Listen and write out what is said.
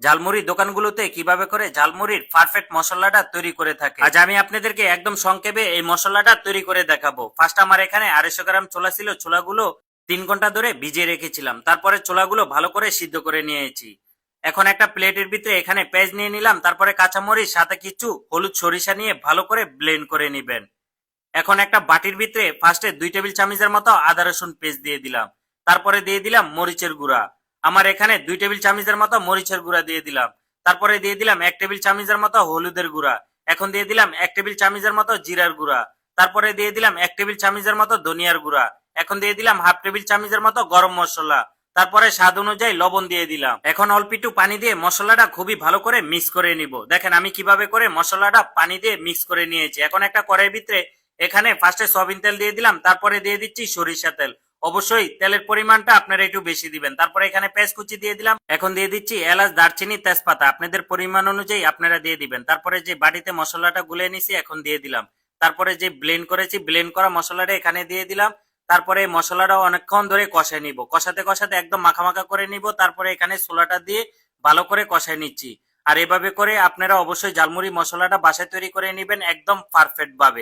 ঝালমুড়ি দোকানগুলোতে কিভাবে করে ঝালমুড়ির পারফেক্ট মশলাটা তৈরি করে থাকে। আজ আমি আপনাদেরকে একদম সংক্ষেপে এই মশলাটা তৈরি করে দেখাবো। ফার্স্ট আমার এখানে 250 গ্রাম ছোলা ছিল, ছোলাগুলো 3 ঘন্টা ধরে ভিজিয়ে রেখেছিলাম। তারপরে ছোলাগুলো ভালো করে সিদ্ধ করে নিয়েছি। এখন একটা প্লেটের ভিতরে এখানে পেঁয়াজ নিয়ে নিলাম, তারপরে কাঁচামরিচ সাথে কিছু হলুদ সরিষা নিয়ে ভালো করে ব্লেন্ড করে নিবেন। এখন একটা বাটির ভিতরে ফার্স্টে 2 টেবিল চামচের মতো আদা রসুন পেস্ট দিয়ে দিলাম। তারপরে দিয়ে দিলাম মরিচের গুঁড়া। আমার এখানে 2 টেবিল চামচের মতো মরিচের গুঁড়া দিয়ে দিলাম। তারপরে দিয়ে দিলাম 1 টেবিল চামচের মতো হলুদের গুঁড়া। এখন দিয়ে দিলাম 1 টেবিল চামচের মতো জিরার গুঁড়া। তারপরে দিয়ে দিলাম 1 টেবিল চামচের মতো ধনিয়ার গুঁড়া। এখন দিয়ে দিলাম হাফ টেবিল চামচের মতো গরম মশলা। তারপরে স্বাদ অনুযায়ী লবণ দিয়ে দিলাম। এখন অল্প একটু পানি দিয়ে মশলাটা খুবই ভালো করে মিক্স করে নিব। দেখেন আমি কিভাবে করে মশলাটা পানি দিয়ে মিক্স করে নিয়েছি। এখন একটা কড়াইয়ের ভিতরে এখানে ফার্স্টে সয়াবিন তেল দিয়ে দিলাম, তারপরে দিয়ে দিচ্ছি সরিষা তেল। অবশ্যই তেলের পরিমাণটা আপনারা একটু বেশি দিবেন। তারপরে এখানে পেঁয়াজ কুচি দিয়ে দিলাম। এখন দিয়ে দিচ্ছি এলাচ, দারচিনি, তেজপাতা। আপনাদের পরিমাণ অনুযায়ী আপনারা দিয়ে দিবেন। তারপরে যে বাটিতে মশলাটা গুলে নিছি এখন দিয়ে দিলাম। তারপরে যে ব্লেন্ড করেছি ব্লেন্ড করা মশলাটা এখানে দিয়ে দিলাম। তারপরে এই মশলাটা অনেকক্ষণ ধরে কষাই নিব, কষাতে কষাতে একদম মাখা মাখা করে নিব। তারপরে এখানে ছোলাটা দিয়ে ভালো করে কষাই নিচ্ছি। আর এভাবে করে আপনারা অবশ্যই ঝালমুড়ি মশলাটা বাসায় তৈরি করে নেবেন একদম পারফেক্ট ভাবে।